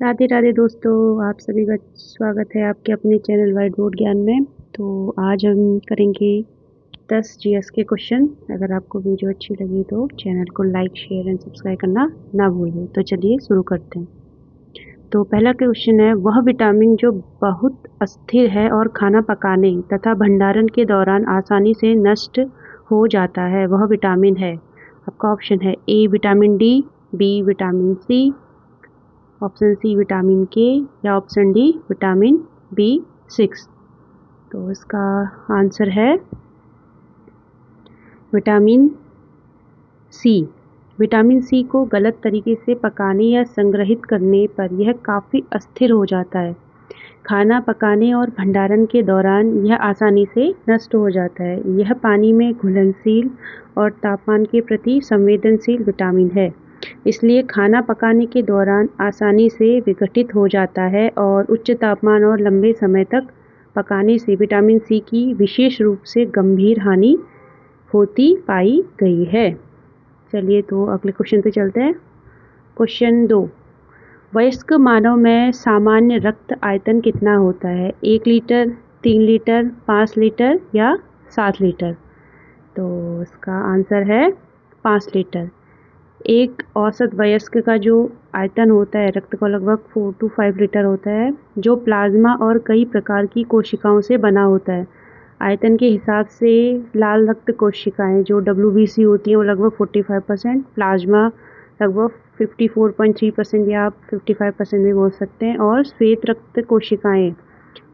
राधे राधे दोस्तों, आप सभी का स्वागत है आपके अपने चैनल व्हाइट बोर्ड ज्ञान में। तो आज हम करेंगे 10 जीएस के क्वेश्चन। अगर आपको वीडियो अच्छी लगी तो चैनल को लाइक शेयर एंड सब्सक्राइब करना ना भूलिए। तो चलिए शुरू करते हैं। तो पहला क्वेश्चन है, वह विटामिन जो बहुत अस्थिर है और खाना पकाने तथा भंडारण के दौरान आसानी से नष्ट हो जाता है, वह विटामिन है। आपका ऑप्शन है A vitamin D, B vitamin C, option C vitamin K या ऑप्शन डी विटामिन B6। तो इसका आंसर है विटामिन सी। विटामिन सी को गलत तरीके से पकाने या संग्रहित करने पर यह काफ़ी अस्थिर हो जाता है। खाना पकाने और भंडारण के दौरान यह आसानी से नष्ट हो जाता है। यह पानी में घुलनशील और तापमान के प्रति संवेदनशील विटामिन है, इसलिए खाना पकाने के दौरान आसानी से विघटित हो जाता है और उच्च तापमान और लंबे समय तक पकाने से विटामिन सी की विशेष रूप से गंभीर हानि होती पाई गई है। चलिए तो अगले क्वेश्चन पे चलते हैं। क्वेश्चन 2, वयस्क मानव में सामान्य रक्त आयतन कितना होता है? 1 लीटर, 3 लीटर, 5 लीटर या 7 लीटर? तो इसका आंसर है 5 लीटर। एक औसत वयस्क का जो आयतन होता है रक्त का लगभग 4 to 5 लीटर होता है, जो प्लाज्मा और कई प्रकार की कोशिकाओं से बना होता है। आयतन के हिसाब से लाल रक्त कोशिकाएं जो WBC होती हैं वो लगभग 45%, प्लाज्मा लगभग 54.3% या आप 55% भी बोल सकते हैं, और श्वेत रक्त कोशिकाएं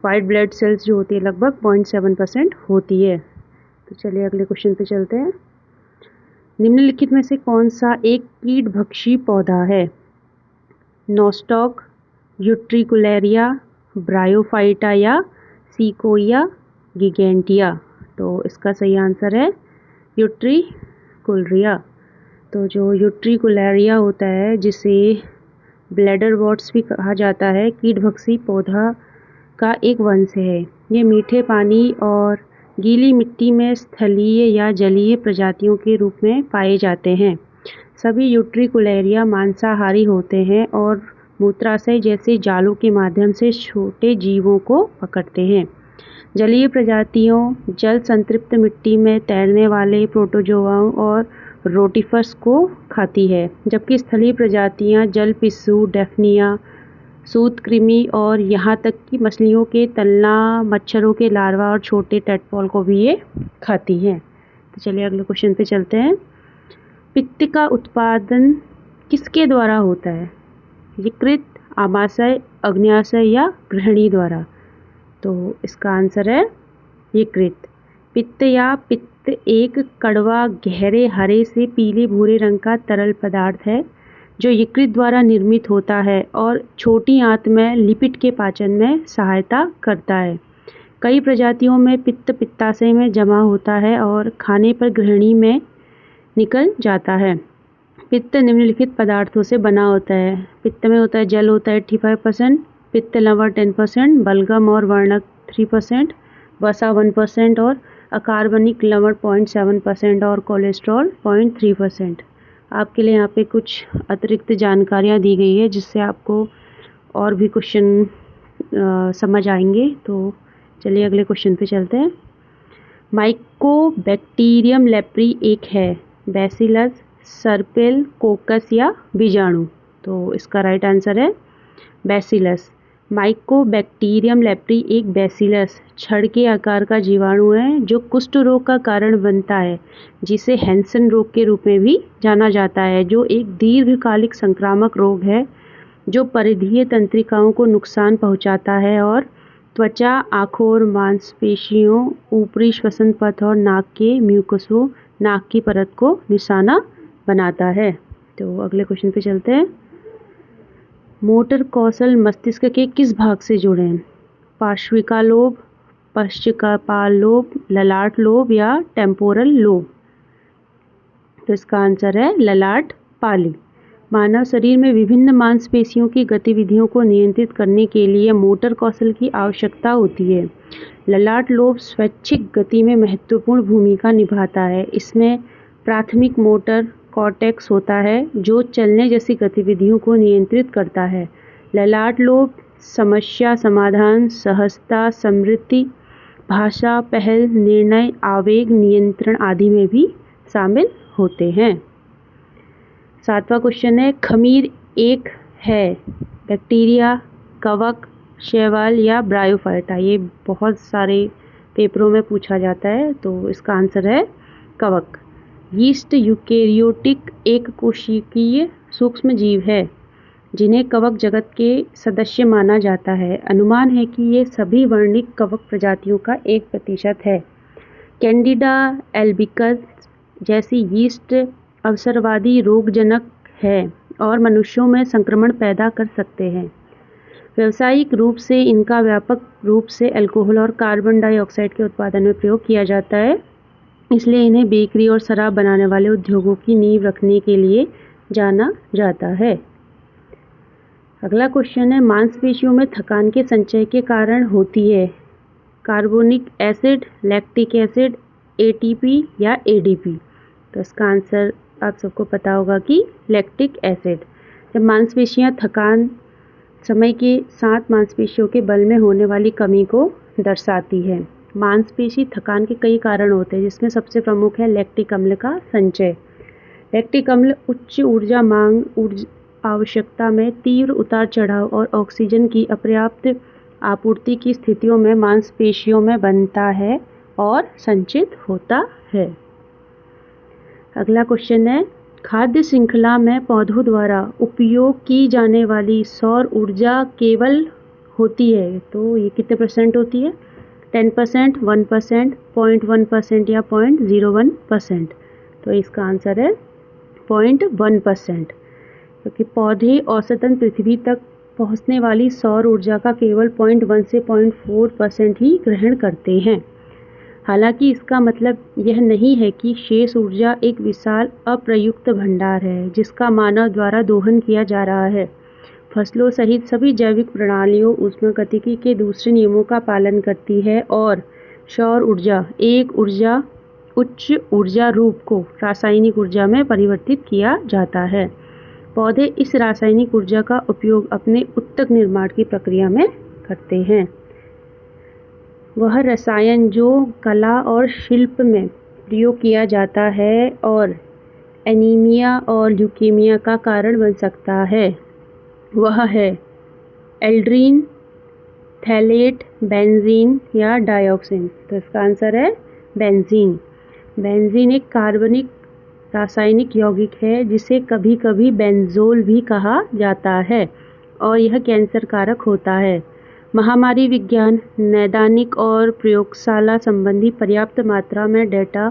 वाइट ब्लड सेल्स जो होती है लगभग 0.7% होती है। तो चलिए अगले क्वेश्चन पे चलते हैं। निम्नलिखित में से कौन सा एक कीटभक्षी पौधा है? नोस्टॉक, यूट्रिकुलेरिया, ब्रायोफाइटा या सिकोया गिगेंटिया? तो इसका सही आंसर है यूट्रिकुलरिया। तो जो यूट्रिकुलेरिया होता है, जिसे ब्लैडर वॉट्स भी कहा जाता है, कीटभक्षी पौधा का एक वंश है। ये मीठे पानी और गीली मिट्टी में स्थलीय या जलीय प्रजातियों के रूप में पाए जाते हैं। सभी यूट्रिकुलेरिया मांसाहारी होते हैं और मूत्राशय जैसे जालों के माध्यम से छोटे जीवों को पकड़ते हैं। जलीय प्रजातियों जल संतृप्त मिट्टी में तैरने वाले प्रोटोजोआओं और रोटिफर्स को खाती है, जबकि स्थलीय प्रजातियां जल पिस्सू, डेफनिया, सूत्रकृमि और यहाँ तक कि मछलियों के तलना, मच्छरों के लार्वा और छोटे टेडपोल को भी ये खाती हैं। तो चलिए अगले क्वेश्चन पे चलते हैं। पित्त का उत्पादन किसके द्वारा होता है? यकृत, आमाशय, अग्न्याशय या ग्रहणी द्वारा? तो इसका आंसर है यकृत। पित्त या पित्त एक कड़वा गहरे हरे से पीले भूरे रंग का तरल पदार्थ है जो यकृत द्वारा निर्मित होता है और छोटी आंत में लिपिड के पाचन में सहायता करता है। कई प्रजातियों में पित्त पित्ताशय में जमा होता है और खाने पर ग्रहणी में निकल जाता है। पित्त निम्नलिखित पदार्थों से बना होता है। पित्त में होता है जल होता है 85%, पित्त लवण 10%, बलगम और वर्णक 3%, वसा 1% और अकार्बनिक लवण 0.7% और कोलेस्ट्रॉल 0.3%। आपके लिए यहाँ पे कुछ अतिरिक्त जानकारियाँ दी गई है जिससे आपको और भी क्वेश्चन समझ आएंगे। तो चलिए अगले क्वेश्चन पे चलते हैं। माइकोबैक्टीरियम लेप्री एक है, बैसिलस, सर्पिल, कोकस या बीजाणु? तो इसका राइट आंसर है बैसिलस। माइकोबैक्टीरियम लेप्री एक बैसिलस छड़ के आकार का जीवाणु है जो कुष्ठ रोग का कारण बनता है, जिसे हैंसन रोग के रूप में भी जाना जाता है, जो एक दीर्घकालिक संक्रामक रोग है जो परिधीय तंत्रिकाओं को नुकसान पहुंचाता है और त्वचा, आँखों और मांसपेशियों, ऊपरी श्वसन पथ और नाक के म्यूकसों, नाक की परत को निशाना बनाता है। तो अगले क्वेश्चन पे चलते हैं। मोटर कौशल मस्तिष्क के किस भाग से जुड़े हैं? पार्श्विका लोब, पश्चकपाल लोब, ललाट लोब या टेम्पोरल लोब? तो इसका आंसर है ललाट पाली। मानव शरीर में विभिन्न मांसपेशियों की गतिविधियों को नियंत्रित करने के लिए मोटर कौशल की आवश्यकता होती है। ललाट लोब स्वैच्छिक गति में महत्वपूर्ण भूमिका निभाता है। इसमें प्राथमिक मोटर कॉर्टेक्स होता है जो चलने जैसी गतिविधियों को नियंत्रित करता है, ललाट लोब समस्या समाधान, सहजता, समृद्धि, भाषा, पहल, निर्णय, आवेग, नियंत्रण आदि में भी शामिल होते हैं। 7वां क्वेश्चन है, खमीर एक है बैक्टीरिया, कवक, शैवाल या ब्रायोफाइटा। ये बहुत सारे पेपरों में पूछा जाता है, तो इसका आंसर है कवक। यीस्ट यूकेरियोटिक एक कोशिकीय सूक्ष्म जीव है जिन्हें कवक जगत के सदस्य माना जाता है। अनुमान है कि ये सभी वर्णिक कवक प्रजातियों का 1% है। कैंडिडा एल्बिकस जैसी यीस्ट अवसरवादी रोगजनक है और मनुष्यों में संक्रमण पैदा कर सकते हैं। व्यावसायिक रूप से इनका व्यापक रूप से अल्कोहल और कार्बन डाइऑक्साइड के उत्पादन में प्रयोग किया जाता है, इसलिए इन्हें बेकरी और शराब बनाने वाले उद्योगों की नींव रखने के लिए जाना जाता है। अगला क्वेश्चन है, मांसपेशियों में थकान के संचय के कारण होती है carbonic acid, lactic acid, ATP या एडीपी। तो इसका आंसर आप सबको पता होगा कि लैक्टिक एसिड। जब मांसपेशियां थकान समय के साथ मांसपेशियों के बल में होने वाली कमी को दर्शाती है। मांसपेशी थकान के कई कारण होते हैं, जिसमें सबसे प्रमुख है लैक्टिक अम्ल का संचय। लैक्टिक अम्ल उच्च ऊर्जा मांग आवश्यकता में तीव्र उतार चढ़ाव और ऑक्सीजन की अपर्याप्त आपूर्ति की स्थितियों में मांसपेशियों में बनता है और संचित होता है। अगला क्वेश्चन है, खाद्य श्रृंखला में पौधों द्वारा उपयोग की जाने वाली सौर ऊर्जा केवल होती है, तो ये कितने परसेंट होती है? 10%, 1%, 0.1% या 0.01%। तो इसका आंसर है 0.1%, क्योंकि पौधे औसतन पृथ्वी तक पहुंचने वाली सौर ऊर्जा का केवल 0.1 से 0.4% ही ग्रहण करते हैं। हालांकि इसका मतलब यह नहीं है कि शेष ऊर्जा एक विशाल अप्रयुक्त भंडार है जिसका मानव द्वारा दोहन किया जा रहा है। फसलों सहित सभी जैविक प्रणालियों ऊष्मागतिकी के दूसरे नियमों का पालन करती है और सौर ऊर्जा एक उच्च ऊर्जा रूप को रासायनिक ऊर्जा में परिवर्तित किया जाता है। पौधे इस रासायनिक ऊर्जा का उपयोग अपने उत्तक निर्माण की प्रक्रिया में करते हैं। वह रसायन जो कला और शिल्प में प्रयोग किया जाता है और एनीमिया और ल्यूकेमिया का कारण बन सकता है, वह है एल्ड्रीन, थैलेट, बेंजीन या डाइऑक्सिन। तो इसका आंसर है बेंजीन। बेंजीन एक कार्बनिक रासायनिक यौगिक है जिसे कभी कभी बेंजोल भी कहा जाता है और यह कैंसर कारक होता है। महामारी विज्ञान, नैदानिक और प्रयोगशाला संबंधी पर्याप्त मात्रा में डेटा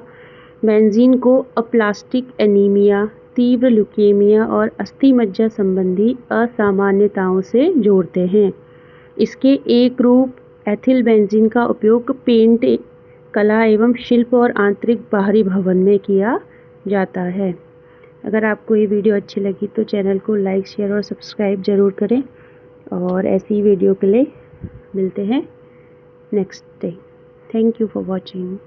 बेंजीन को अप्लास्टिक एनीमिया, तीव्र ल्यूकेमिया और अस्थि मज्जा संबंधी असामान्यताओं से जोड़ते हैं। इसके एक रूप एथिल बेंजीन का उपयोग पेंट, कला एवं शिल्प और आंतरिक बाहरी भवन में किया जाता है। अगर आपको ये वीडियो अच्छी लगी तो चैनल को लाइक, शेयर और सब्सक्राइब ज़रूर करें और ऐसी वीडियो के लिए मिलते हैं next day. Thank you for watching.